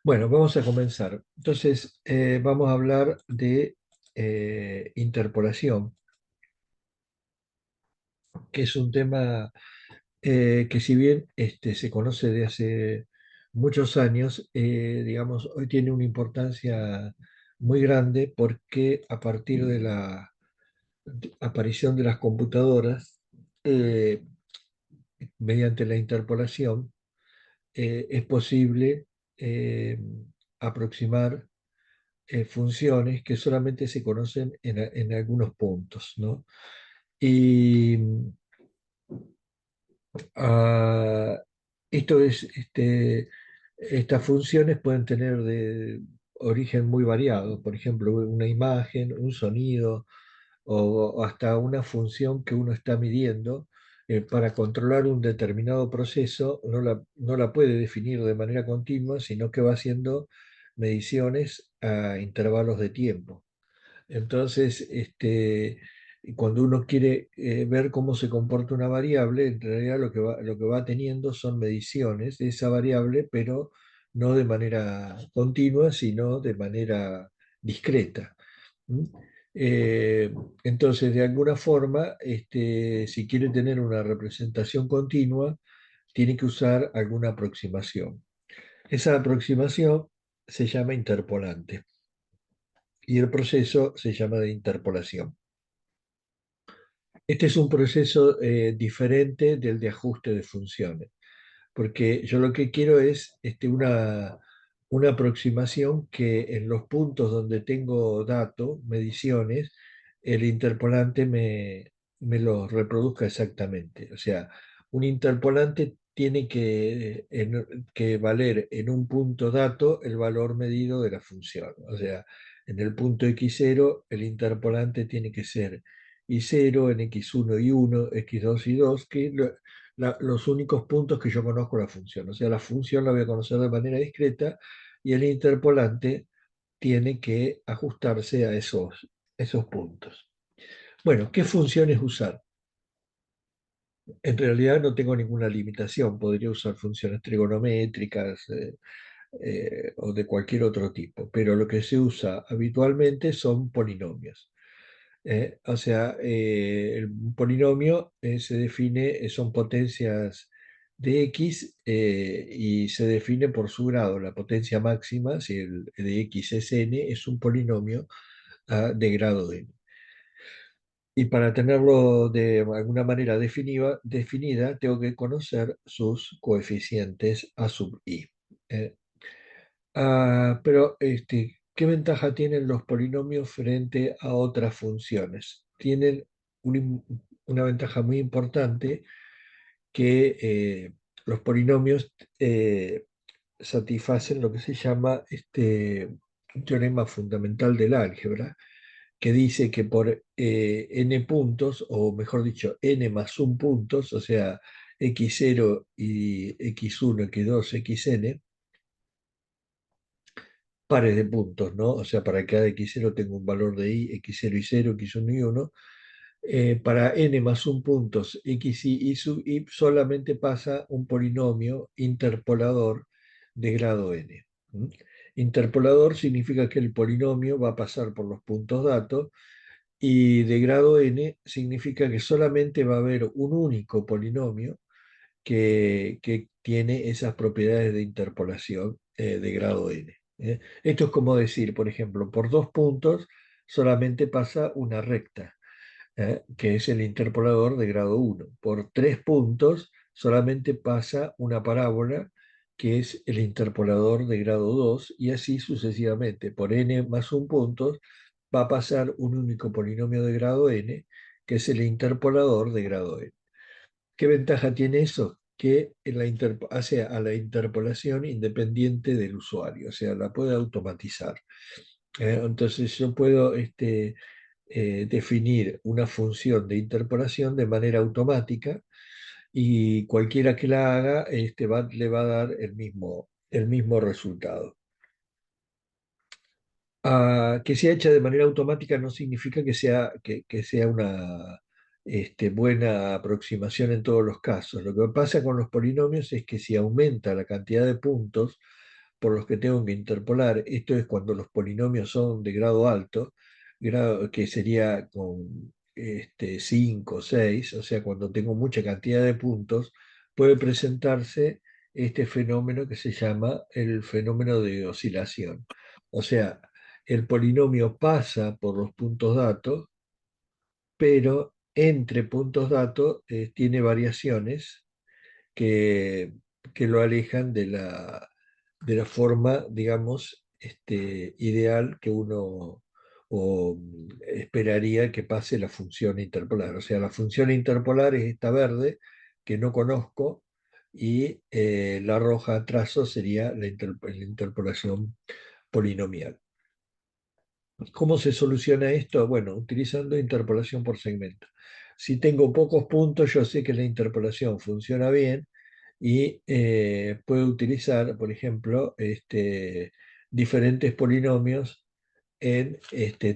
Bueno, vamos a comenzar. Entonces, vamos a hablar de interpolación, que es un tema que si bien se conoce de hace muchos años, digamos, hoy tiene una importancia muy grande porque a partir de la aparición de las computadoras, eh, mediante la interpolación, es posible eh, aproximar funciones que solamente se conocen en algunos puntos, ¿no? Y ah, esto es, estas funciones pueden tener de origen muy variado, por ejemplo, una imagen, un sonido o hasta una función que uno está midiendo. Para controlar un determinado proceso no la puede definir de manera continua, sino que va haciendo mediciones a intervalos de tiempo. Entonces, cuando uno quiere ver cómo se comporta una variable, en realidad lo que va teniendo son mediciones de esa variable, pero no de manera continua, sino de manera discreta. ¿Mm? Eh, entonces, de alguna forma, si quiere tener una representación continua, tiene que usar alguna aproximación. Esa aproximación se llama interpolante y el proceso se llama de interpolación. Este es un proceso diferente del de ajuste de funciones, porque yo lo que quiero es una aproximación que en los puntos donde tengo datos, mediciones, el interpolante me lo reproduzca exactamente. O sea, un interpolante tiene que valer en un punto dato el valor medido de la función. O sea, en el punto x0 el interpolante tiene que ser y0, en x1 y 1, x2 y 2, los únicos puntos que yo conozco la función. O sea, la función la voy a conocer de manera discreta y el interpolante tiene que ajustarse a esos puntos. Bueno, ¿qué funciones usar? En realidad no tengo ninguna limitación. Podría usar funciones trigonométricas o de cualquier otro tipo, pero lo que se usa habitualmente son polinomios. O sea, el polinomio se define, son potencias de x y se define por su grado. La potencia máxima, si el de x es n, es un polinomio de grado n. Y para tenerlo de alguna manera definida, tengo que conocer sus coeficientes a sub i. ¿Eh? Pero, ¿qué ventaja tienen los polinomios frente a otras funciones? Tienen una ventaja muy importante que los polinomios satisfacen lo que se llama un teorema fundamental del álgebra, que dice que por n puntos, o mejor dicho, n más un puntos, o sea, x0 y x1, x2, xn, pares de puntos, ¿no? O sea, para cada x0 tengo un valor de i, x0 y 0, x1 y 1. Para n más un puntos, xi y sub i, solamente pasa un polinomio interpolador de grado n. ¿Mm? Interpolador significa que el polinomio va a pasar por los puntos datos y de grado n significa que solamente va a haber un único polinomio que tiene esas propiedades de interpolación de grado n. Esto es como decir, por ejemplo, por dos puntos solamente pasa una recta, que es el interpolador de grado 1. Por tres puntos solamente pasa una parábola, que es el interpolador de grado 2, y así sucesivamente. Por n más un puntos va a pasar un único polinomio de grado n, que es el interpolador de grado n. ¿Qué ventaja tiene eso? Que hace a la interpolación independiente del usuario, o sea, la puede automatizar. Entonces yo puedo definir una función de interpolación de manera automática y cualquiera que la haga le va a dar el mismo resultado. Que sea hecha de manera automática no significa que sea una buena aproximación en todos los casos. Lo que pasa con los polinomios es que si aumenta la cantidad de puntos, por los que tengo que interpolar. Esto es cuando los polinomios son de grado alto, grado, que sería con 5 o 6, o sea, cuando tengo mucha cantidad de puntos, puede presentarse este fenómeno que se llama el fenómeno de oscilación. O sea, el polinomio pasa por los puntos datos, pero entre puntos datos tiene variaciones que, que lo alejan de la forma, digamos, ideal que uno esperaría que pase la función interpolar. O sea, la función interpolar es esta verde que no conozco y la roja a trazo sería la interpolación polinomial. ¿Cómo se soluciona esto? Bueno, utilizando interpolación por segmento. Si tengo pocos puntos, yo sé que la interpolación funciona bien y puedo utilizar, por ejemplo, diferentes polinomios en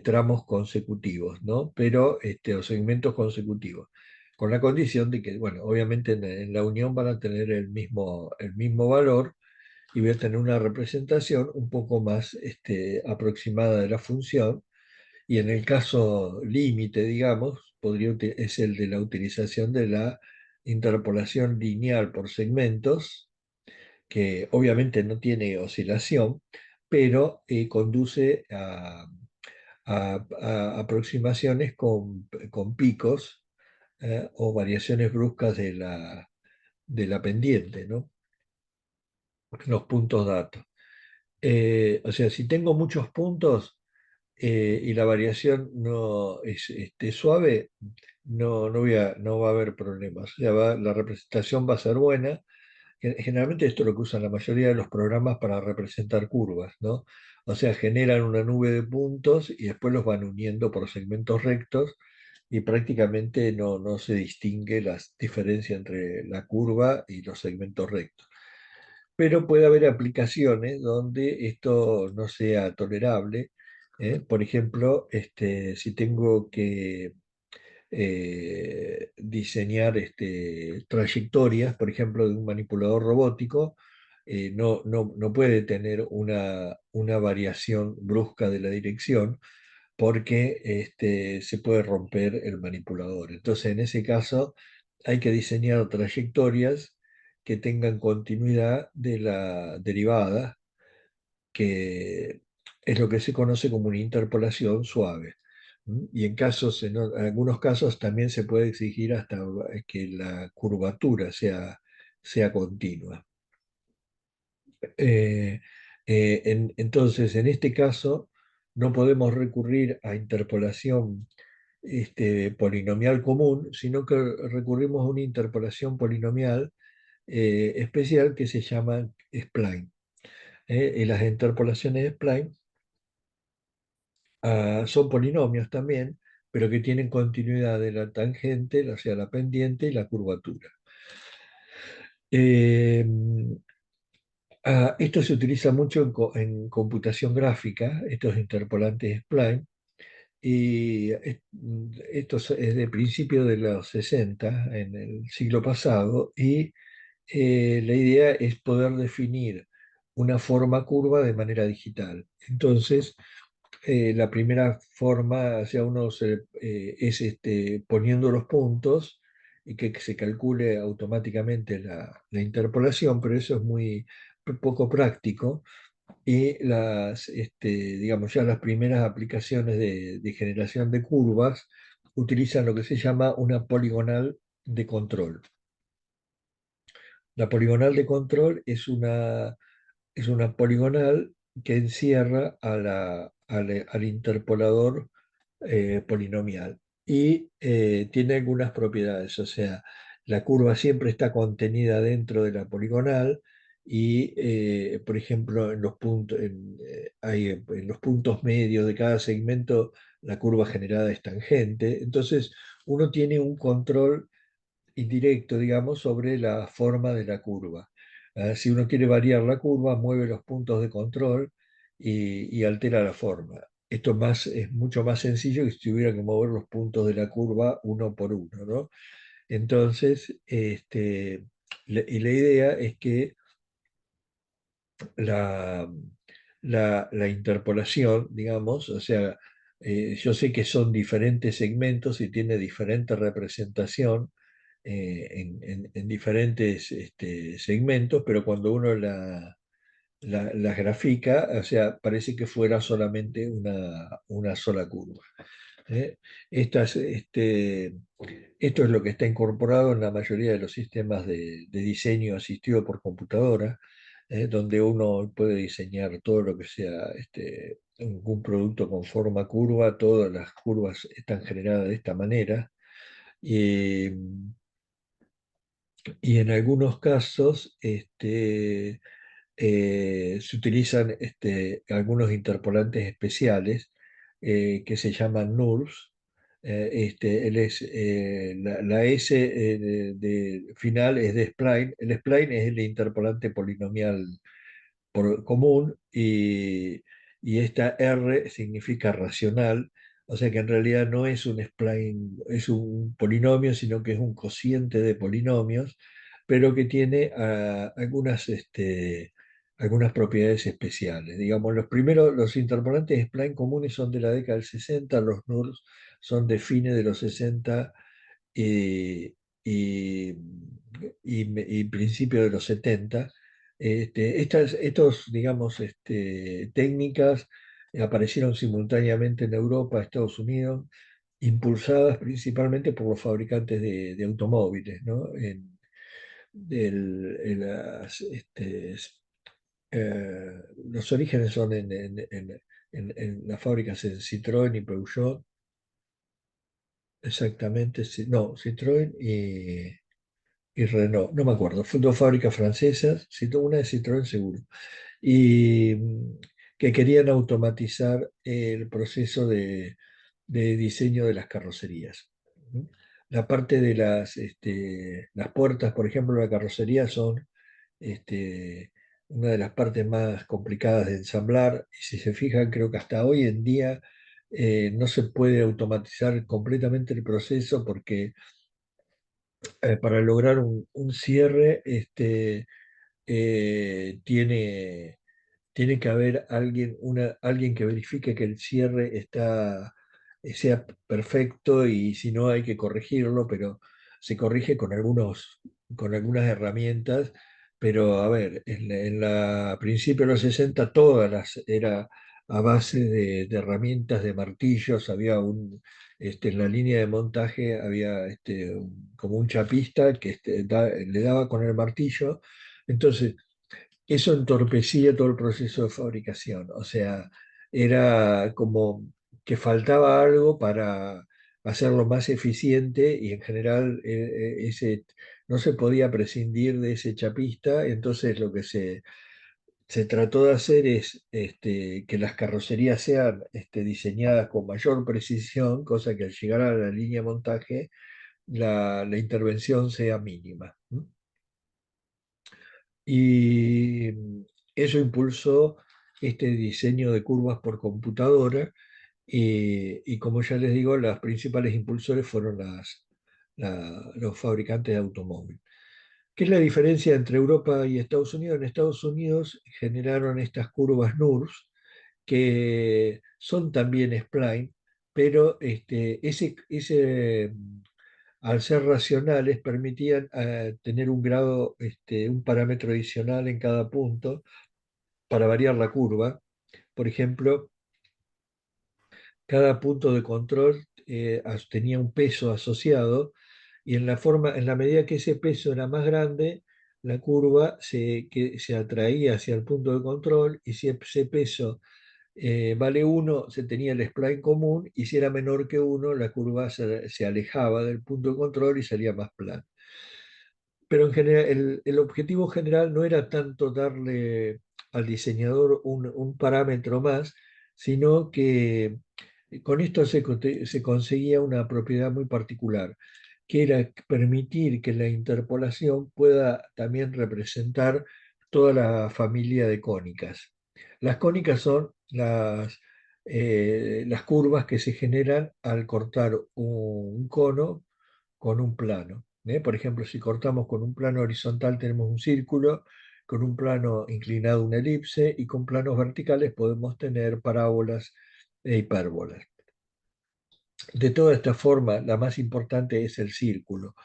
tramos consecutivos, ¿no? Pero, o segmentos consecutivos, con la condición de que, bueno, obviamente en la unión van a tener el mismo valor y voy a tener una representación un poco más aproximada de la función. Y en el caso límite, digamos, es el de la utilización de la interpolación lineal por segmentos, que obviamente no tiene oscilación, pero conduce a aproximaciones con picos o variaciones bruscas de la pendiente, ¿no? Los puntos datos. O sea, si tengo muchos puntos y la variación no es suave, no va a haber problemas. O sea, la representación va a ser buena. Generalmente esto es lo que usan la mayoría de los programas para representar curvas, ¿no? O sea, generan una nube de puntos y después los van uniendo por segmentos rectos y prácticamente no se distingue la diferencia entre la curva y los segmentos rectos. Pero puede haber aplicaciones donde esto no sea tolerable. Por ejemplo, si tengo que diseñar trayectorias, por ejemplo, de un manipulador robótico, no puede tener una variación brusca de la dirección porque se puede romper el manipulador. Entonces, en ese caso, hay que diseñar trayectorias que tengan continuidad de la derivada, que es lo que se conoce como una interpolación suave. Y en algunos casos también se puede exigir hasta que la curvatura sea continua. Eh, entonces, en este caso, no podemos recurrir a interpolación polinomial común, sino que recurrimos a una interpolación polinomial especial que se llama spline. Y las interpolaciones spline son polinomios también, pero que tienen continuidad de la tangente, o sea, la pendiente y la curvatura. Eh, Esto se utiliza mucho en computación gráfica, estos interpolantes spline, y esto es de principio de los 60, en el siglo pasado, y la idea es poder definir una forma curva de manera digital. Entonces, la primera forma, o sea, es poniendo los puntos y que se calcule automáticamente la interpolación, pero eso es muy poco práctico. Y digamos, ya las primeras aplicaciones de generación de curvas utilizan lo que se llama una poligonal de control. La poligonal de control es una poligonal que encierra al interpolador polinomial y tiene algunas propiedades, o sea, la curva siempre está contenida dentro de la poligonal y, por ejemplo, en los puntos medios de cada segmento la curva generada es tangente, entonces uno tiene un control indirecto, digamos, sobre la forma de la curva. Si uno quiere variar la curva, mueve los puntos de control y altera la forma. Es mucho más sencillo que si tuviera que mover los puntos de la curva uno por uno, ¿no? Entonces, y la idea es que la, la interpolación, digamos, o sea, yo sé que son diferentes segmentos y tiene diferente representación en diferentes segmentos, pero cuando uno las grafica, o sea, parece que fuera solamente una sola curva. ¿Eh? Estas, esto es lo que está incorporado en la mayoría de los sistemas de diseño asistido por computadora, donde uno puede diseñar todo lo que sea un producto con forma curva, todas las curvas están generadas de esta manera. Y, y en algunos casos se utilizan algunos interpolantes especiales que se llaman NURBS. La S final es de spline. El spline es el interpolante polinomial común y esta R significa racional, o sea que en realidad no es un spline, es un polinomio, sino que es un cociente de polinomios, pero que tiene algunas propiedades especiales. Digamos, los interpolantes spline comunes son de la década del 60, los NURBS son de fines de los 60 y, y, y principios de los 70. Estos, digamos, técnicas aparecieron simultáneamente en Europa, Estados Unidos, impulsadas principalmente por los fabricantes de automóviles, ¿no? En los orígenes son en las fábricas en Citroën y Peugeot, exactamente, no, Citroën y Renault, no me acuerdo, fueron dos fábricas francesas, una de Citroën seguro, y que querían automatizar el proceso de diseño de las carrocerías. ¿No? La parte de las puertas, por ejemplo, de la carrocería son este, una de las partes más complicadas de ensamblar, y si se fijan, creo que hasta hoy en día no se puede automatizar completamente el proceso porque para lograr un cierre tiene que haber alguien que verifique que el cierre sea perfecto y si no hay que corregirlo, pero se corrige con algunas herramientas. Pero a ver, a principios de los 60 era a base de herramientas, de martillos, en la línea de montaje había como un chapista que le daba con el martillo. Entonces, eso entorpecía todo el proceso de fabricación. O sea, era como que faltaba algo para hacerlo más eficiente y en general no se podía prescindir de ese chapista. Entonces lo que se trató de hacer es que las carrocerías sean diseñadas con mayor precisión, cosa que al llegar a la línea de montaje la intervención sea mínima. ¿M? Y eso impulsó este diseño de curvas por computadora y como ya les digo, las principales impulsores fueron los fabricantes de automóviles. ¿Qué es la diferencia entre Europa y Estados Unidos? En Estados Unidos generaron estas curvas NURBS que son también spline, pero al ser racionales, permitían tener un grado, un parámetro adicional en cada punto para variar la curva. Por ejemplo, cada punto de control tenía un peso asociado y en la medida que ese peso era más grande, la curva se atraía hacia el punto de control y si ese peso vale uno se tenía el spline común y si era menor que uno la curva se alejaba del punto de control y salía más plana. Pero en general, el objetivo general no era tanto darle al diseñador un parámetro más, sino que con esto se conseguía una propiedad muy particular, que era permitir que la interpolación pueda también representar toda la familia de cónicas. Las cónicas son las curvas que se generan al cortar un cono con un plano. ¿Eh? Por ejemplo, si cortamos con un plano horizontal tenemos un círculo, con un plano inclinado una elipse y con planos verticales podemos tener parábolas e hipérbolas. De toda esta forma, la más importante es el círculo,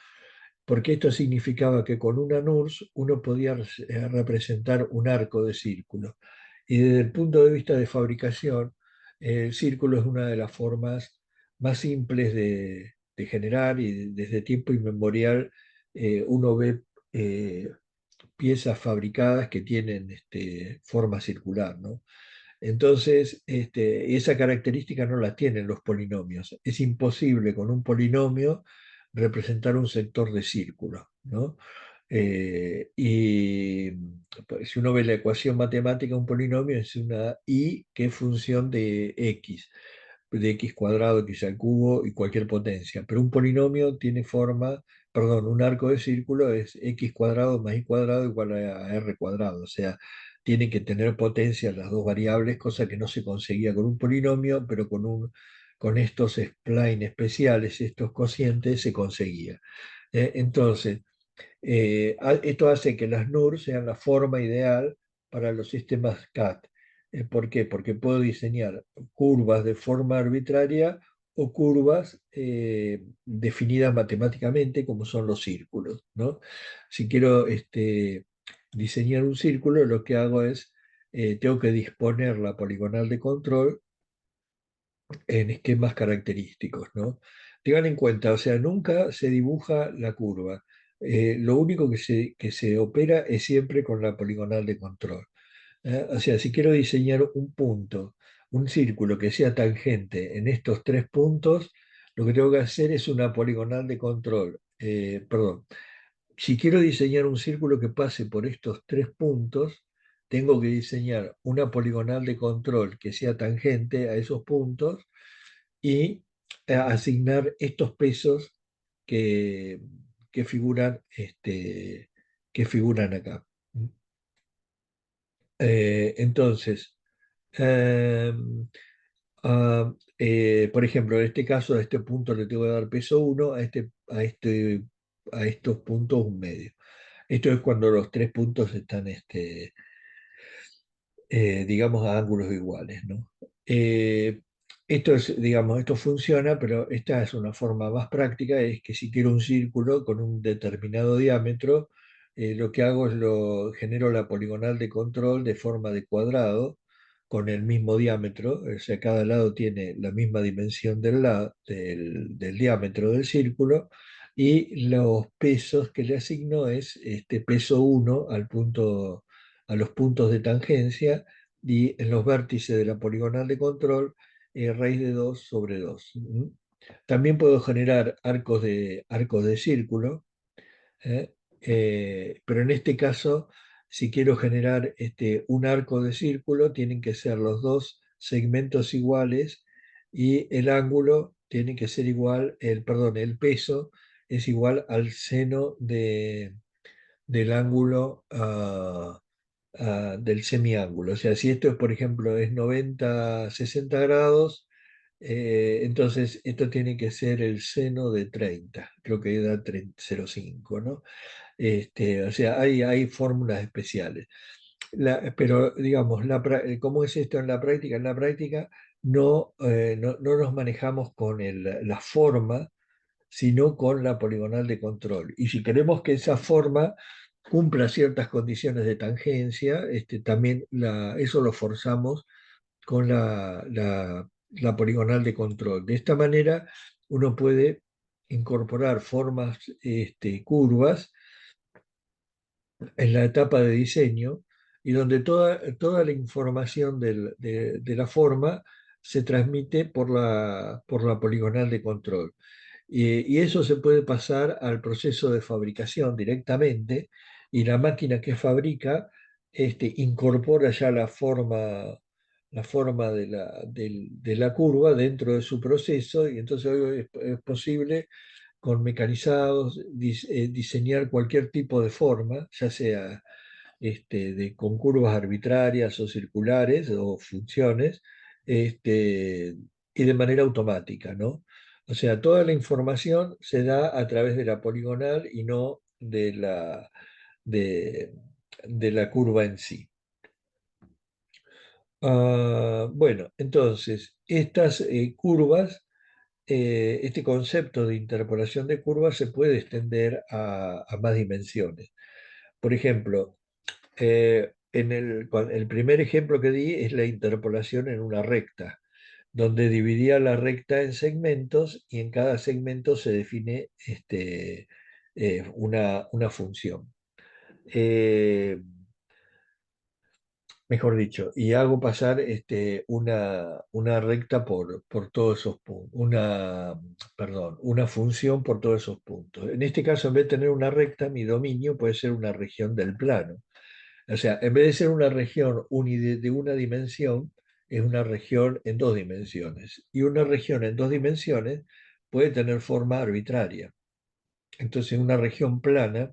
porque esto significaba que con una NURSS uno podía representar un arco de círculo. Y desde el punto de vista de fabricación, el círculo es una de las formas más simples de generar y desde tiempo inmemorial uno ve piezas fabricadas que tienen forma circular, ¿no? Entonces, esa característica no la tienen los polinomios. Es imposible con un polinomio representar un sector de círculo, ¿no? Y pues, si uno ve la ecuación matemática de un polinomio, es una y que es función de x cuadrado, x al cubo y cualquier potencia. Pero un polinomio tiene forma, perdón, un arco de círculo es x cuadrado más y cuadrado igual a r cuadrado. O sea, tiene que tener potencia las dos variables, cosa que no se conseguía con un polinomio, pero con estos splines especiales, estos cocientes, se conseguía. Entonces, esto hace que las NUR sean la forma ideal para los sistemas CAD. ¿Por qué? Porque puedo diseñar curvas de forma arbitraria o curvas definidas matemáticamente, como son los círculos, ¿no? Si quiero diseñar un círculo, lo que hago es, tengo que disponer la poligonal de control en esquemas característicos, ¿no? Tengan en cuenta, o sea, nunca se dibuja la curva. Lo único que se opera es siempre con la poligonal de control. O sea, si quiero diseñar un punto, un círculo que sea tangente en estos tres puntos, lo que tengo que hacer es una poligonal de control. Perdón, si quiero diseñar un círculo que pase por estos tres puntos, tengo que diseñar una poligonal de control que sea tangente a esos puntos y asignar estos pesos que, que figuran, que figuran acá. Entonces, eh, por ejemplo, en este caso, a este punto le tengo que dar peso 1, a estos puntos un medio. Esto es cuando los tres puntos están digamos, a ángulos iguales, ¿no? Eh, esto es, digamos, esto funciona, pero esta es una forma más práctica, es que si quiero un círculo con un determinado diámetro, lo que hago es genero la poligonal de control de forma de cuadrado con el mismo diámetro, o sea, cada lado tiene la misma dimensión del diámetro del círculo, y los pesos que le asigno es este peso 1 a los puntos de tangencia y en los vértices de la poligonal de control, raíz de 2 sobre 2. También puedo generar arcos de círculo, ¿eh? Pero en este caso, si quiero generar un arco de círculo, tienen que ser los dos segmentos iguales y el ángulo tiene que ser igual, perdón, el peso es igual al seno del ángulo del semiángulo. O sea, si esto es, por ejemplo, es 90, 60 grados, entonces esto tiene que ser el seno de 30, creo que da 0,5, ¿no? O sea, hay fórmulas especiales. Pero, digamos, ¿cómo es esto en la práctica? En la práctica no nos manejamos con la forma, sino con la poligonal de control. Y si queremos que esa forma cumpla ciertas condiciones de tangencia, también eso lo forzamos con la poligonal de control. De esta manera uno puede incorporar formas curvas en la etapa de diseño y donde toda la información de la forma se transmite por la poligonal de control. Y eso se puede pasar al proceso de fabricación directamente y la máquina que fabrica incorpora ya la forma de la curva dentro de su proceso y entonces hoy es posible con mecanizados diseñar cualquier tipo de forma, ya sea con curvas arbitrarias o circulares o funciones, y de manera automática, ¿no? O sea, toda la información se da a través de la poligonal y no de de la curva en sí. Bueno, entonces, estas curvas, este concepto de interpolación de curvas se puede extender a más dimensiones. Por ejemplo, el primer ejemplo que di es la interpolación en una recta, donde dividía la recta en segmentos y en cada segmento se define una función. Eh, Mejor dicho, y hago pasar una recta por todos esos puntos, perdón, una función por todos esos puntos. En este caso, en vez de tener una recta, mi dominio puede ser una región del plano. O sea, en vez de ser una región de una dimensión, es una región en dos dimensiones. Y una región en dos dimensiones puede tener forma arbitraria. Entonces, una región plana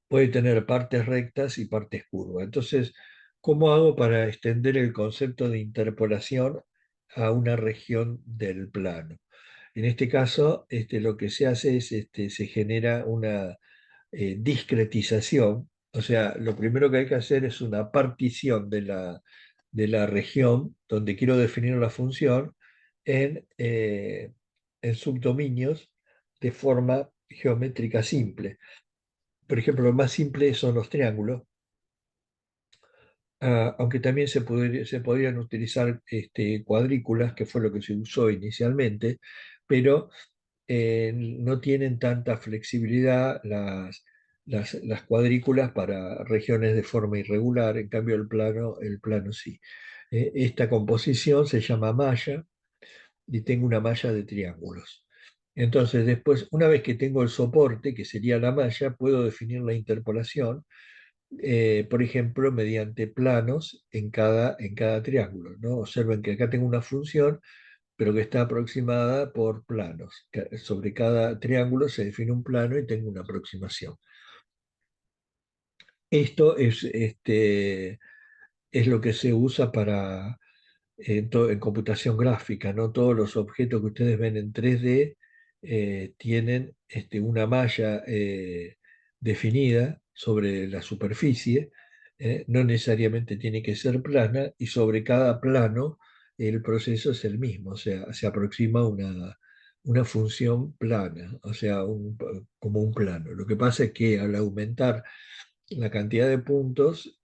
puede tener partes rectas y partes curvas. Entonces, ¿cómo hago para extender el concepto de interpolación a una región del plano? En este caso, lo que se hace es, se genera una discretización, o sea, lo primero que hay que hacer es una partición de la región donde quiero definir la función en, eh, en subdominios de forma geométrica simple. Por ejemplo, lo más simple son los triángulos, aunque también se podrían utilizar cuadrículas, que fue lo que se usó inicialmente, pero no tienen tanta flexibilidad las cuadrículas para regiones de forma irregular, en cambio el plano sí. Esta composición se llama malla y tengo una malla de triángulos. Entonces, después, una vez que tengo el soporte, que sería la malla, puedo definir la interpolación, por ejemplo, mediante planos en cada triángulo, ¿no? Observen que acá tengo una función, pero que está aproximada por planos. Sobre cada triángulo se define un plano y tengo una aproximación. Esto es lo que se usa en computación gráfica, ¿no? Todos los objetos que ustedes ven en 3D tienen una malla definida sobre la superficie, no necesariamente tiene que ser plana, y sobre cada plano el proceso es el mismo, o sea, se aproxima una función plana, o sea, como un plano. Lo que pasa es que al aumentar la cantidad de puntos,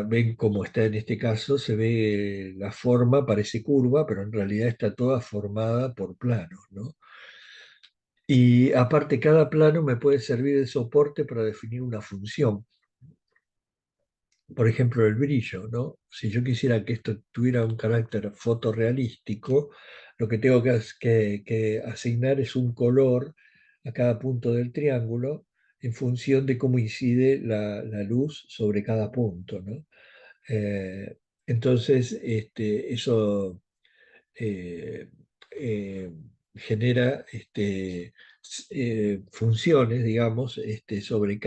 ven como está en este caso, se ve la forma, parece curva, pero en realidad está toda formada por planos, ¿no? Y aparte, cada plano me puede servir de soporte para definir una función. Por ejemplo, el brillo, ¿no? Si yo quisiera que esto tuviera un carácter fotorrealístico, lo que tengo que asignar es un color a cada punto del triángulo en función de cómo incide la luz sobre cada punto, ¿no? Eh, entonces, eso eh, eh, genera funciones, digamos, sobre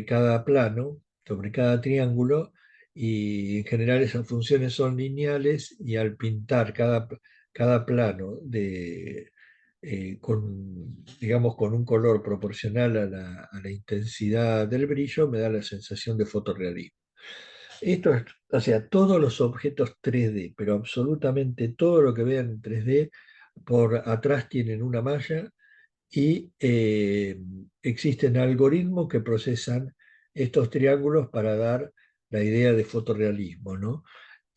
cada plano, sobre cada triángulo, y en general esas funciones son lineales y al pintar cada plano digamos, con un color proporcional a la intensidad del brillo, me da la sensación de fotorrealismo. O sea, todos los objetos 3D, pero absolutamente todo lo que vean en 3D, por atrás tienen una malla y existen algoritmos que procesan estos triángulos para dar la idea de fotorrealismo, ¿no?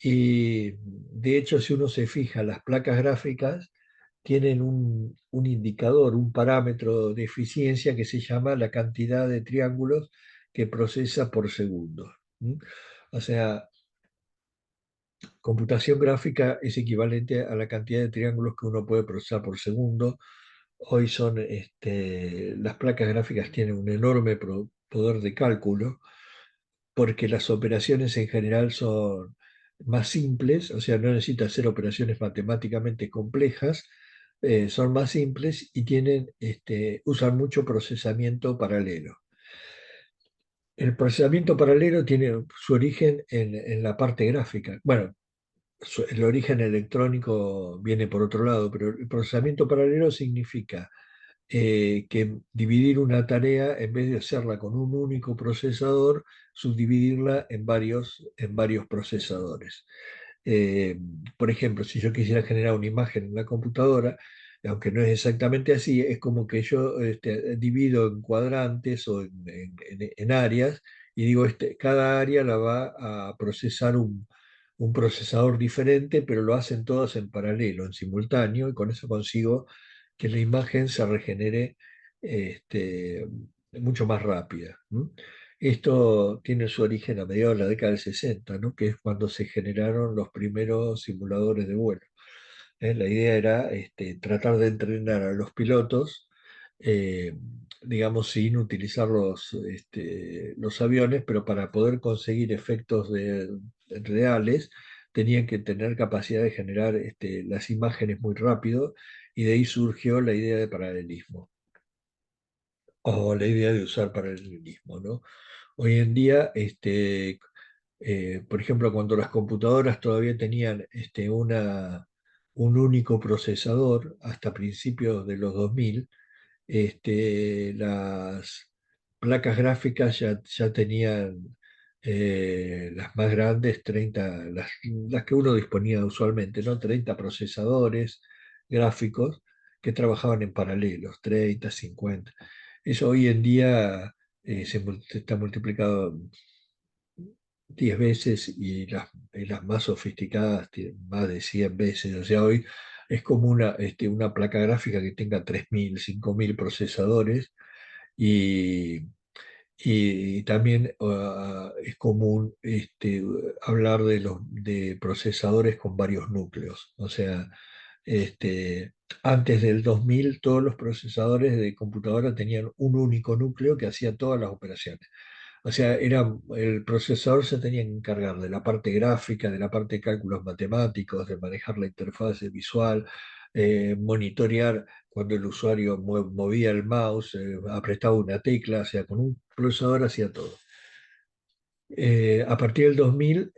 Y de hecho, si uno se fija, las placas gráficas tienen un indicador, un parámetro de eficiencia que se llama la cantidad de triángulos que procesa por segundo. ¿Mm? O sea, computación gráfica es equivalente a la cantidad de triángulos que uno puede procesar por segundo. Hoy las placas gráficas tienen un enorme poder de cálculo porque las operaciones en general son más simples, o sea, no necesita hacer operaciones matemáticamente complejas, son más simples y usan mucho procesamiento paralelo. El procesamiento paralelo tiene su origen en la parte gráfica. Bueno, el origen electrónico viene por otro lado, pero el procesamiento paralelo significa que dividir una tarea, en vez de hacerla con un único procesador, subdividirla en varios procesadores. Eh, por ejemplo, si yo quisiera generar una imagen en la computadora, aunque no es exactamente así, es como que yo divido en cuadrantes o en áreas y digo, cada área la va a procesar un procesador diferente, pero lo hacen todas en paralelo, en simultáneo, y con eso consigo que la imagen se regenere este, mucho más rápida. ¿M? Esto tiene su origen a mediados de la década del 60, ¿no? Que es cuando se generaron los primeros simuladores de vuelo. La idea era tratar de entrenar a los pilotos, eh, digamos, sin utilizar los aviones, pero para poder conseguir efectos reales, tenían que tener capacidad de generar las imágenes muy rápido, y de ahí surgió la idea de paralelismo, o la idea de usar paralelismo, ¿no? Hoy en día, por ejemplo, cuando las computadoras todavía tenían un único procesador, hasta principios de los 2000, las placas gráficas ya tenían las más grandes, 30, las que uno disponía usualmente, ¿no? 30 procesadores gráficos que trabajaban en paralelos, 30, 50. Eso hoy en día está multiplicado 10 veces, y las más sofisticadas tienen más de 100 veces. O sea, hoy es como una placa gráfica que tenga 3.000 5.000 procesadores, y, y también es común hablar de procesadores con varios núcleos. O sea, antes del 2000 todos los procesadores de computadora tenían un único núcleo que hacía todas las operaciones. O sea, el procesador se tenía que encargar de la parte gráfica, de la parte de cálculos matemáticos, de manejar la interfaz visual, monitorear cuando el usuario movía el mouse, apretaba una tecla, o sea, con un procesador hacía todo. A partir del 2000,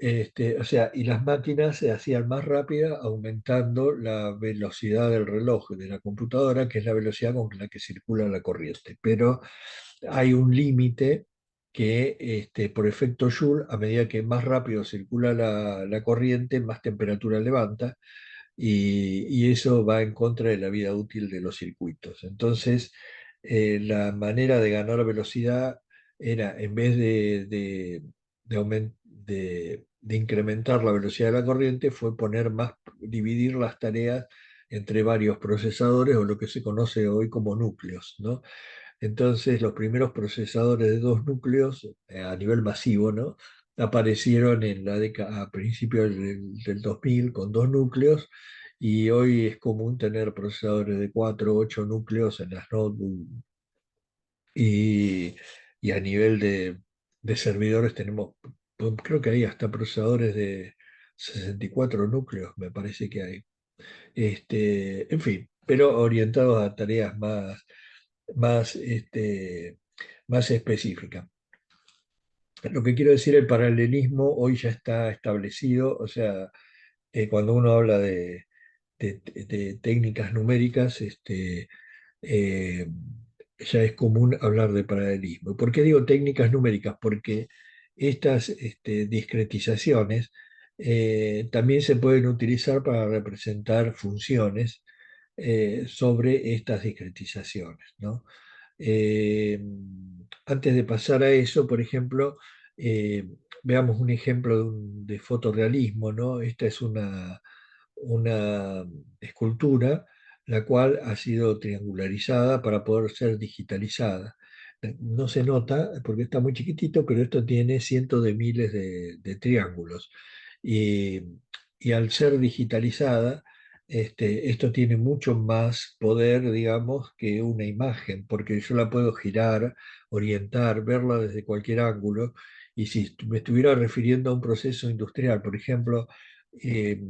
o sea, y las máquinas se hacían más rápidas aumentando la velocidad del reloj de la computadora, que es la velocidad con la que circula la corriente. Pero hay un límite que, por efecto Joule, a medida que más rápido circula la corriente, más temperatura levanta, y eso va en contra de la vida útil de los circuitos. Entonces, la manera de ganar velocidad era, en vez de incrementar la velocidad de la corriente, fue dividir las tareas entre varios procesadores, o lo que se conoce hoy como núcleos, ¿no? Entonces, los primeros procesadores de dos núcleos a nivel masivo, ¿no? Aparecieron a principios del 2000 con dos núcleos, y hoy es común tener procesadores de 4 o 8 núcleos en las notebooks, y, y a nivel de servidores tenemos, pues, creo que hay hasta procesadores de 64 núcleos, me parece que hay. En fin, pero orientados a tareas más, más específica. Lo que quiero decir, el paralelismo hoy ya está establecido. O sea, cuando uno habla de técnicas numéricas, eh, ya es común hablar de paralelismo. ¿Por qué digo técnicas numéricas? Porque estas discretizaciones también se pueden utilizar para representar funciones sobre estas discretizaciones, ¿no? Eh, Antes de pasar a eso, por ejemplo, eh, veamos un ejemplo de fotorrealismo, ¿no? Esta es una escultura, la cual ha sido triangularizada para poder ser digitalizada. No se nota porque está muy chiquitito, pero esto tiene cientos de miles de triángulos. Y, y al ser digitalizada, esto tiene mucho más poder, digamos, que una imagen, porque yo la puedo girar, orientar, verla desde cualquier ángulo. Y si me estuviera refiriendo a un proceso industrial, por ejemplo, eh,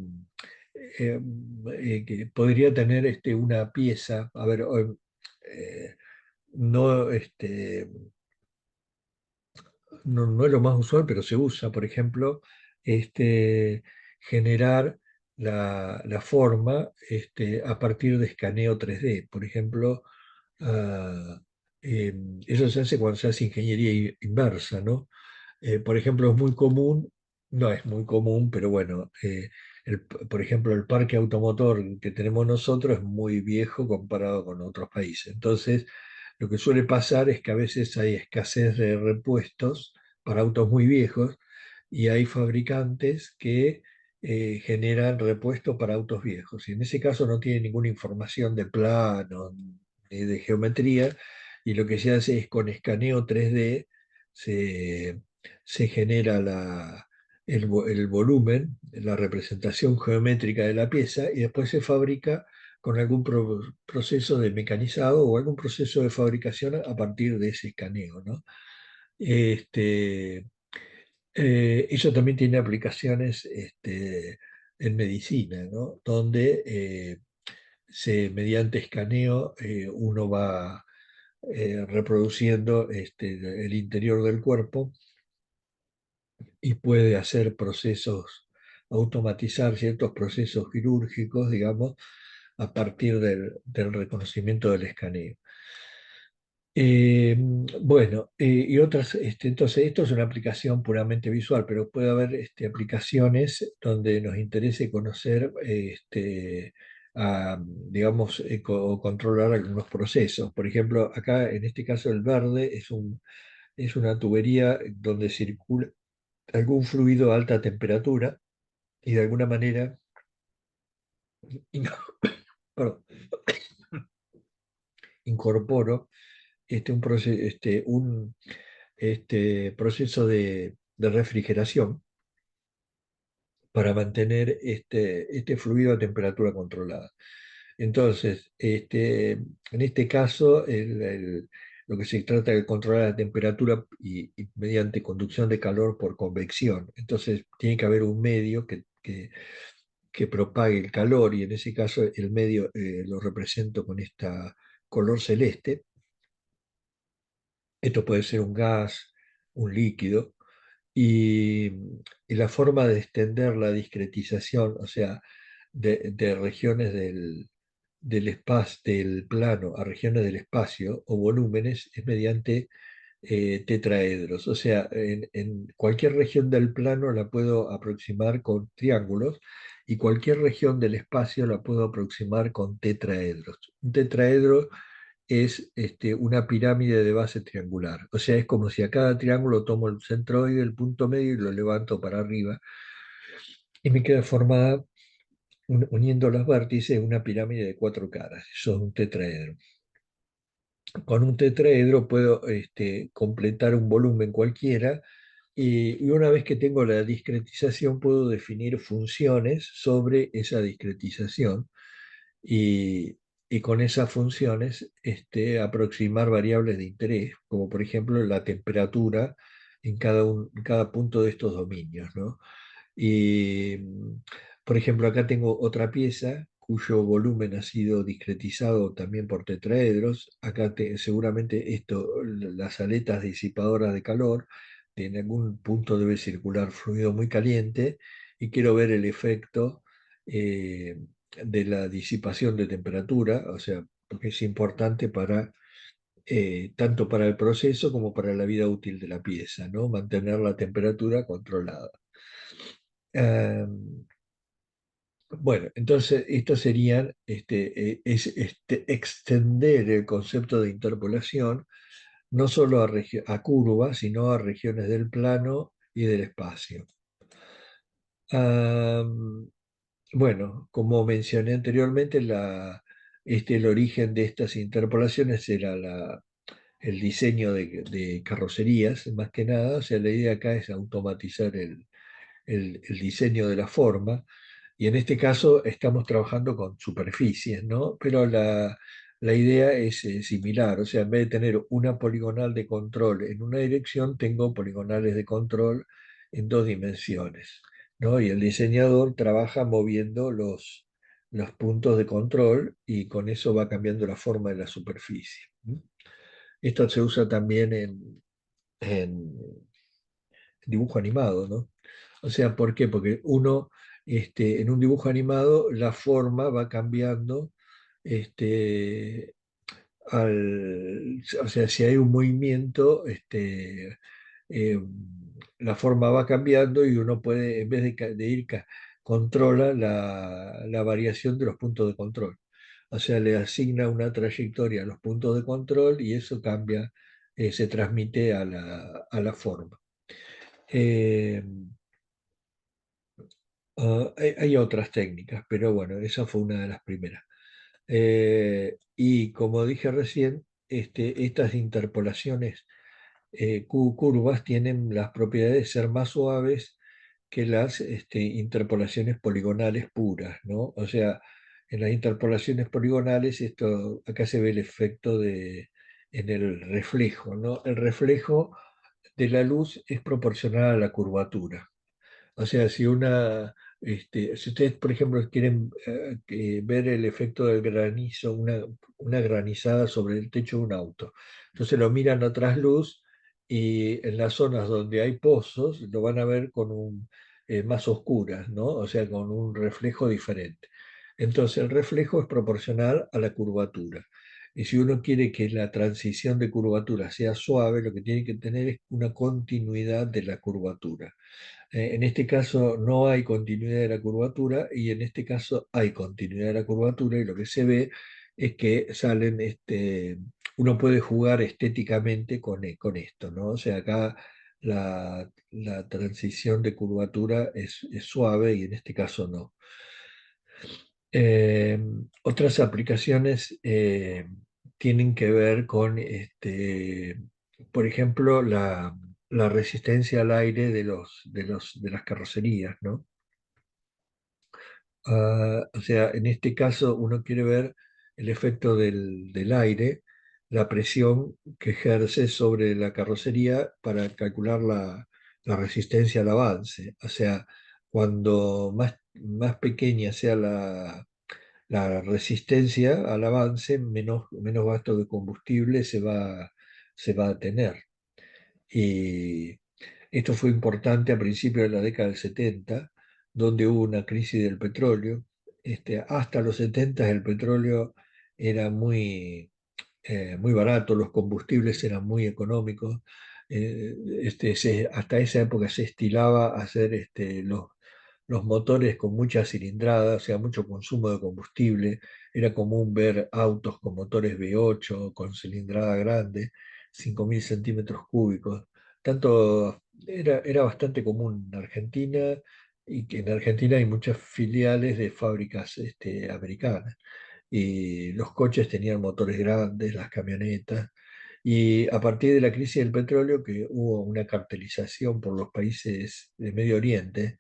eh, que podría tener una pieza, a ver, eh, no, no es lo más usual, pero se usa, por ejemplo, generar la forma a partir de escaneo 3D. Por ejemplo, Ah, eh, Eso se hace cuando se hace ingeniería inversa, ¿no? Por ejemplo, es muy común, no es muy común, pero bueno, por ejemplo, el parque automotor que tenemos nosotros es muy viejo comparado con otros países. Entonces, lo que suele pasar es que a veces hay escasez de repuestos para autos muy viejos y hay fabricantes que generan repuestos para autos viejos. Y en ese caso no tiene ninguna información de plano ni de geometría, y lo que se hace es con escaneo 3D se, se genera el volumen, la representación geométrica de la pieza, y después se fabrica con algún proceso de mecanizado o algún proceso de fabricación a partir de ese escaneo, ¿no? Este, Eso también tiene aplicaciones en medicina, ¿no? Donde mediante escaneo uno va reproduciendo el interior del cuerpo y puede hacer procesos, automatizar ciertos procesos quirúrgicos, digamos, a partir del reconocimiento del escaneo. Bueno, y otras, entonces esto es una aplicación puramente visual, pero puede haber aplicaciones donde nos interese conocer, digamos, o controlar algunos procesos. Por ejemplo, acá en este caso el verde es una tubería donde circula algún fluido a alta temperatura y de alguna manera in- perdón, incorporo un proceso de refrigeración para mantener este fluido a temperatura controlada. Entonces, en este caso, lo que se trata de controlar la temperatura y mediante conducción de calor por convección. Entonces, tiene que haber un medio que propague el calor, y en ese caso el medio lo represento con este color celeste. Esto puede ser un gas, un líquido, y, y la forma de extender la discretización, o sea, de regiones del espacio, del plano a regiones del espacio o volúmenes, es mediante tetraedros. O sea, en cualquier región del plano la puedo aproximar con triángulos, y cualquier región del espacio la puedo aproximar con tetraedros. Un tetraedro es una pirámide de base triangular. O sea, es como si a cada triángulo tomo el centroide, el punto medio, y lo levanto para arriba, y me queda formada, uniendo los vértices, una pirámide de cuatro caras. Eso es un tetraedro. Con un tetraedro puedo completar un volumen cualquiera, y una vez que tengo la discretización puedo definir funciones sobre esa discretización, y, y con esas funciones aproximar variables de interés, como por ejemplo la temperatura en cada punto de estos dominios, ¿no? Y, por ejemplo, acá tengo otra pieza cuyo volumen ha sido discretizado también por tetraedros. Acá seguramente las aletas disipadoras de calor, en algún punto debe circular fluido muy caliente, y quiero ver el efecto eh, de la disipación de temperatura, o sea, porque es importante tanto para el proceso como para la vida útil de la pieza, ¿no? Mantener la temperatura controlada. Ah, bueno, entonces esto serían, extender el concepto de interpolación no solo a curvas, sino a regiones del plano y del espacio. Ah, bueno, como mencioné anteriormente, el origen de estas interpolaciones era el diseño de carrocerías, más que nada. O sea, la idea acá es automatizar el diseño de la forma, y en este caso estamos trabajando con superficies, ¿no? Pero la idea es similar. O sea, en vez de tener una poligonal de control en una dirección, tengo poligonales de control en dos dimensiones, ¿no? Y el diseñador trabaja moviendo los puntos de control, y con eso va cambiando la forma de la superficie. Esto se usa también en dibujo animado, ¿no? O sea, ¿por qué? Porque en un dibujo animado, la forma va cambiando este, o sea, si hay un movimiento, eh, la forma va cambiando y uno puede, en vez de ir, controla la variación de los puntos de control. O sea, le asigna una trayectoria a los puntos de control y eso cambia, se transmite a la forma. Eh, hay otras técnicas, pero bueno, esa fue una de las primeras. Y como dije recién, estas interpolaciones curvas tienen las propiedades de ser más suaves que las interpolaciones poligonales puras, ¿no? O sea, en las interpolaciones poligonales, acá se ve el efecto en el reflejo, ¿no? El reflejo de la luz es proporcional a la curvatura. O sea, si ustedes, por ejemplo, quieren ver el efecto del granizo, una granizada sobre el techo de un auto, entonces lo miran a trasluz y en las zonas donde hay pozos lo van a ver más oscuras, ¿no? O sea, con un reflejo diferente. Entonces, el reflejo es proporcional a la curvatura. Y si uno quiere que la transición de curvatura sea suave, lo que tiene que tener es una continuidad de la curvatura. En este caso no hay continuidad de la curvatura y en este caso hay continuidad de la curvatura y lo que se ve es que uno puede jugar estéticamente con esto, ¿no? O sea, acá la transición de curvatura es suave y en este caso no. Eh, Otras aplicaciones tienen que ver con, por ejemplo, la resistencia al aire de las carrocerías, ¿no? O sea, en este caso uno quiere ver el efecto del aire, la presión que ejerce sobre la carrocería para calcular la resistencia al avance. O sea, cuando más pequeña sea la resistencia al avance, menos gasto de combustible se va a tener. Y esto fue importante a principios de la década del 70, donde hubo una crisis del petróleo. Hasta los 70 el petróleo era muy barato, los combustibles eran muy económicos. Hasta esa época se estilaba hacer los motores con mucha cilindrada, o sea, mucho consumo de combustible. Era común ver autos con motores V8, con cilindrada grande, 5.000 centímetros cúbicos. Era bastante común en Argentina y que en Argentina hay muchas filiales de fábricas americanas y los coches tenían motores grandes, las camionetas, y a partir de la crisis del petróleo, que hubo una cartelización por los países de Medio Oriente,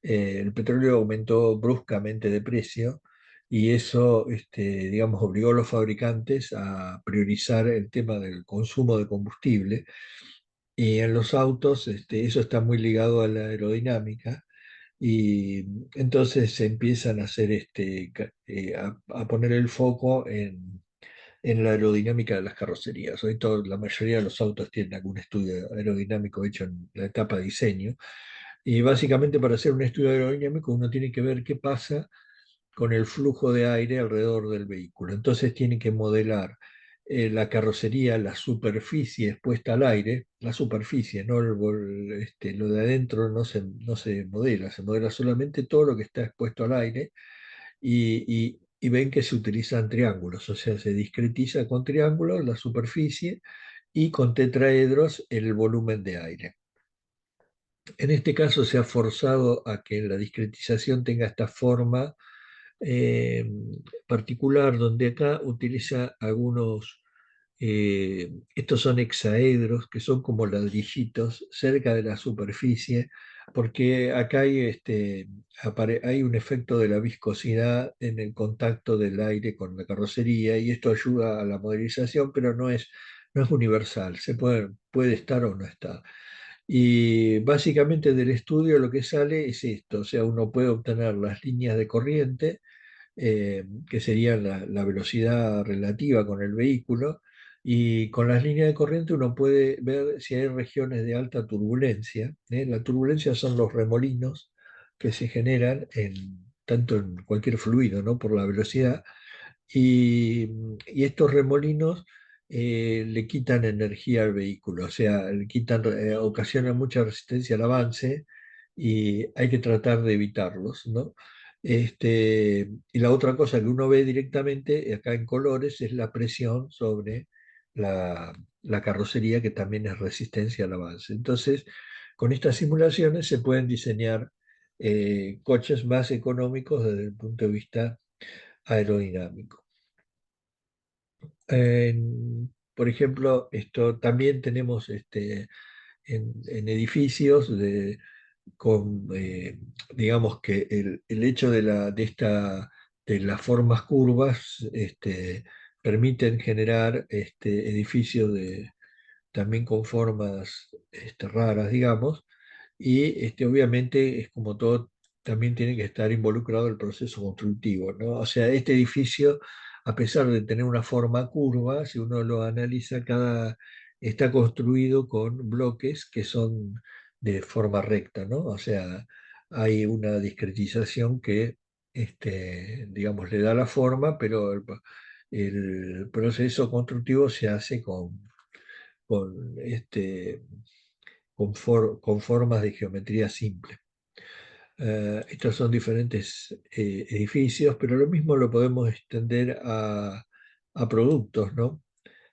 el petróleo aumentó bruscamente de precio y eso, digamos, obligó a los fabricantes a priorizar el tema del consumo de combustible y en los autos eso está muy ligado a la aerodinámica y entonces se empiezan a hacer a poner el foco en la aerodinámica de las carrocerías. Hoy la mayoría de los autos tienen algún estudio aerodinámico hecho en la etapa de diseño. Y básicamente para hacer un estudio aerodinámico uno tiene que ver qué pasa con el flujo de aire alrededor del vehículo. Entonces tiene que modelar la carrocería, la superficie expuesta al aire, la superficie, no lo de adentro no se modela, se modela solamente todo lo que está expuesto al aire y ven que se utilizan triángulos, o sea, se discretiza con triángulos la superficie y con tetraedros el volumen de aire. En este caso se ha forzado a que la discretización tenga esta forma eh, particular, donde acá utiliza estos son hexaedros, que son como ladrillitos cerca de la superficie, porque acá hay un efecto de la viscosidad en el contacto del aire con la carrocería y esto ayuda a la modelización, pero no es universal, puede estar o no estar. Y básicamente del estudio lo que sale es esto, o sea, uno puede obtener las líneas de corriente, que sería la velocidad relativa con el vehículo, y con las líneas de corriente uno puede ver si hay regiones de alta turbulencia. ¿Eh? La turbulencia son los remolinos que se generan tanto en cualquier fluido, ¿no? Por la velocidad y estos remolinos le quitan energía al vehículo, o sea, le quitan, ocasionan mucha resistencia al avance y hay que tratar de evitarlos, ¿no? Y la otra cosa que uno ve directamente acá en colores es la presión sobre la carrocería, que también es resistencia al avance. Entonces, con estas simulaciones se pueden diseñar coches más económicos desde el punto de vista aerodinámico. Por ejemplo, esto también tenemos en edificios con, digamos que el hecho de las formas curvas permiten generar edificios también con formas raras, digamos, y obviamente es como todo, también tiene que estar involucrado el proceso constructivo, ¿no? O sea, este edificio, a pesar de tener una forma curva, si uno lo analiza, está construido con bloques que son de forma recta, ¿no? O sea, hay una discretización que, digamos, le da la forma, pero el proceso constructivo se hace con, con formas de geometría simple. Estos son diferentes edificios, pero lo mismo lo podemos extender a productos, ¿no?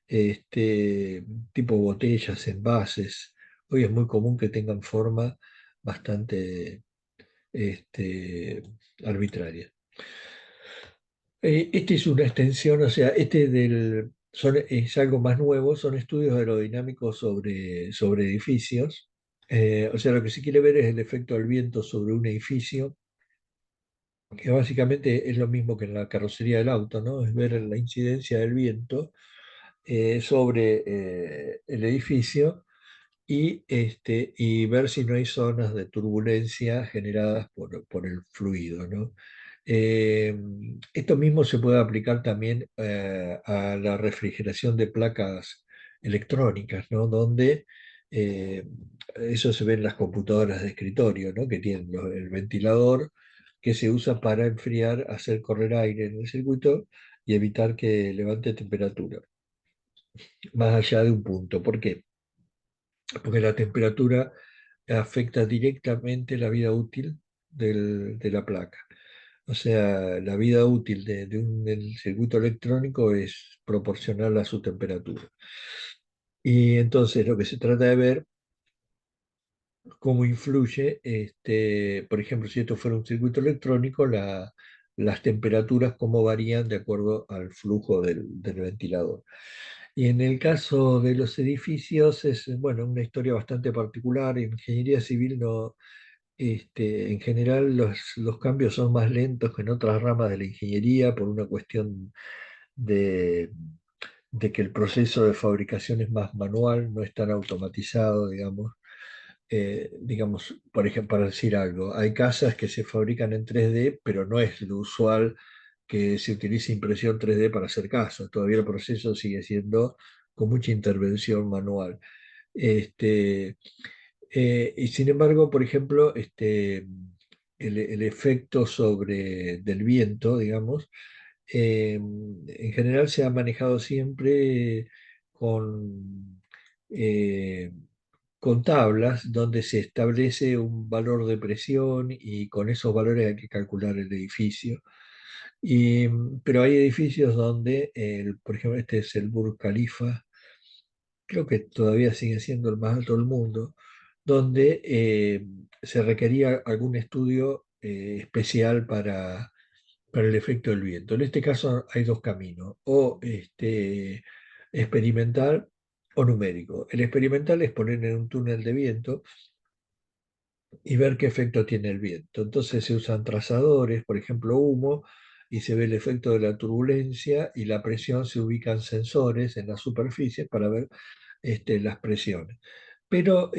Este, tipo botellas, envases. Hoy es muy común que tengan forma bastante este, arbitraria. Este es una extensión, o sea, es algo más nuevo, son estudios aerodinámicos sobre edificios. O sea, lo que se quiere ver es el efecto del viento sobre un edificio, que básicamente es lo mismo que en la carrocería del auto, ¿no? Es ver la incidencia del viento sobre el edificio y ver si no hay zonas de turbulencia generadas por el fluido, ¿no? Eh, Esto mismo se puede aplicar también a la refrigeración de placas electrónicas, ¿no? Donde eh, eso se ve en las computadoras de escritorio, ¿no? Que tienen el ventilador que se usa para enfriar, hacer correr aire en el circuito y evitar que levante temperatura, más allá de un punto. ¿Por qué? Porque la temperatura afecta directamente la vida útil de la placa. O sea, la vida útil del circuito electrónico es proporcional a su temperatura. Y entonces lo que se trata de ver cómo influye, por ejemplo, si esto fuera un circuito electrónico, las temperaturas, cómo varían de acuerdo al flujo del ventilador. Y en el caso de los edificios es, bueno, una historia bastante particular. En ingeniería civil no, en general los cambios son más lentos que en otras ramas de la ingeniería por una cuestión de, de que el proceso de fabricación es más manual, no es tan automatizado, digamos. Digamos, por ejemplo, para decir algo, hay casas que se fabrican en 3D, pero no es lo usual que se utilice impresión 3D para hacer casas. Todavía el proceso sigue siendo con mucha intervención manual. Este, y sin embargo, por ejemplo, el efecto del viento, digamos, en general se ha manejado siempre con, eh, con tablas donde se establece un valor de presión y con esos valores hay que calcular el edificio. Pero hay edificios donde, por ejemplo, este es el Burj Khalifa, creo que todavía sigue siendo el más alto del mundo, donde se requería algún estudio especial para el efecto del viento. En este caso hay dos caminos, o experimental o numérico. El experimental es poner en un túnel de viento y ver qué efecto tiene el viento. Entonces se usan trazadores, por ejemplo humo, y se ve el efecto de la turbulencia y la presión, se ubican sensores en las superficies para ver las presiones. Pero,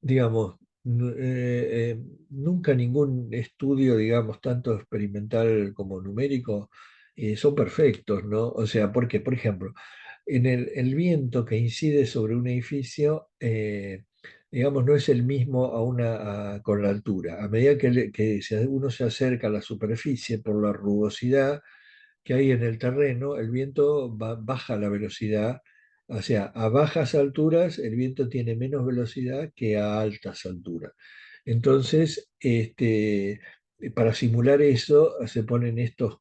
digamos, nunca ningún estudio, digamos, tanto experimental como numérico, son perfectos, ¿no? O sea, porque, por ejemplo, el viento que incide sobre un edificio, digamos, no es el mismo con la altura. A medida que uno se acerca a la superficie por la rugosidad, que hay en el terreno, el viento baja la velocidad. O sea, a bajas alturas el viento tiene menos velocidad que a altas alturas. Entonces, para simular eso, se ponen estos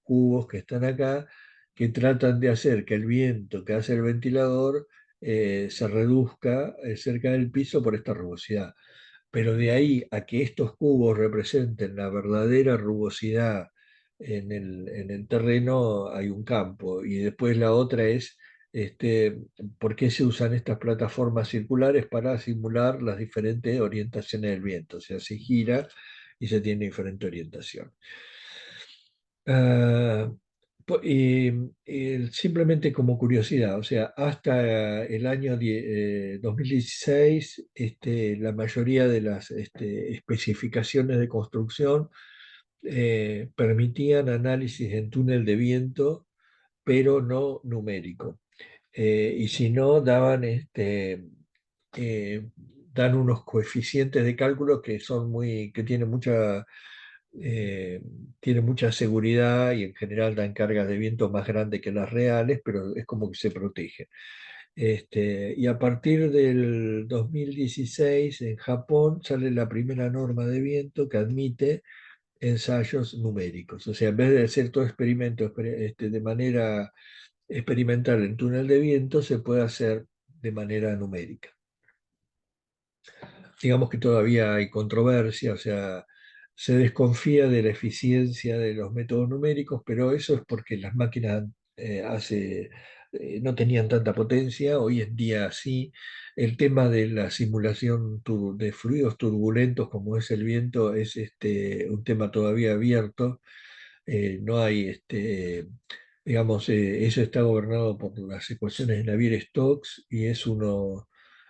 cubos que están acá, que tratan de hacer que el viento que hace el ventilador se reduzca cerca del piso por esta rugosidad. Pero de ahí a que estos cubos representen la verdadera rugosidad en el terreno, hay un campo. Y después la otra es, ¿por qué se usan estas plataformas circulares? Para simular las diferentes orientaciones del viento. O sea, se gira y se tiene diferente orientación. Ah, simplemente como curiosidad, o sea, hasta el año 2016, la mayoría de las especificaciones de construcción permitían análisis en túnel de viento, pero no numérico. Y si no, dan unos coeficientes de cálculo que que eh, tienen mucha seguridad y en general dan cargas de viento más grandes que las reales, pero es como que se protege. Y a partir del 2016 en Japón sale la primera norma de viento que admite ensayos numéricos. O sea, en vez de hacer todo experimento de manera experimental en túnel de viento, se puede hacer de manera numérica. Digamos que todavía hay controversia, o sea, se desconfía de la eficiencia de los métodos numéricos, pero eso es porque las máquinas no tenían tanta potencia, hoy en día sí. El tema de la simulación de fluidos turbulentos como es el viento es un tema todavía abierto. No hay, digamos, eso está gobernado por las ecuaciones de Navier-Stokes y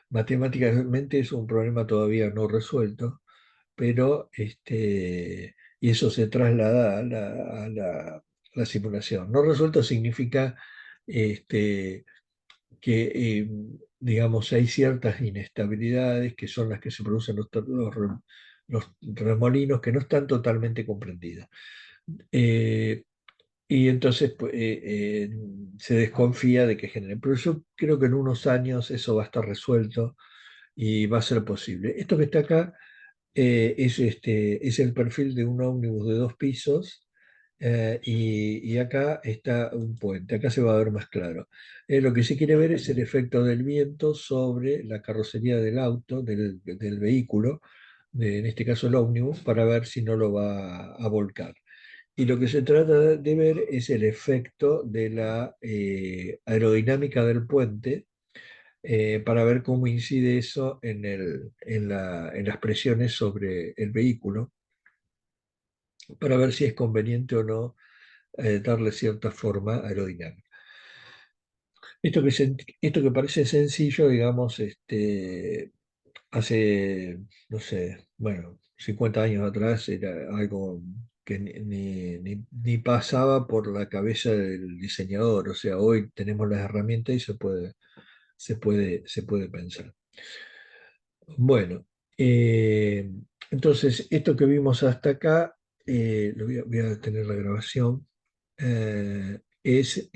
matemáticamente es un problema todavía no resuelto, pero y eso se traslada a la simulación. No resuelto significa este, que, digamos, hay ciertas inestabilidades que son las que se producen los remolinos que no están totalmente comprendidas. Eh, y entonces se desconfía de que generen. Pero yo creo que en unos años eso va a estar resuelto y va a ser posible. Esto que está acá es el perfil de un ómnibus de 2 pisos, y acá está un puente. Acá se va a ver más claro. Lo que se quiere ver es el efecto del viento sobre la carrocería del auto, del vehículo, en este caso el ómnibus, para ver si no lo va a volcar. Y lo que se trata de ver es el efecto de la aerodinámica del puente, para ver cómo incide eso en las presiones sobre el vehículo, para ver si es conveniente o no darle cierta forma aerodinámica. Esto que parece sencillo, digamos, hace, no sé, bueno, 50 años atrás era algo que ni pasaba por la cabeza del diseñador. O sea, hoy tenemos las herramientas y se puede pensar. Bueno, entonces esto que vimos hasta acá, voy a detener la grabación, es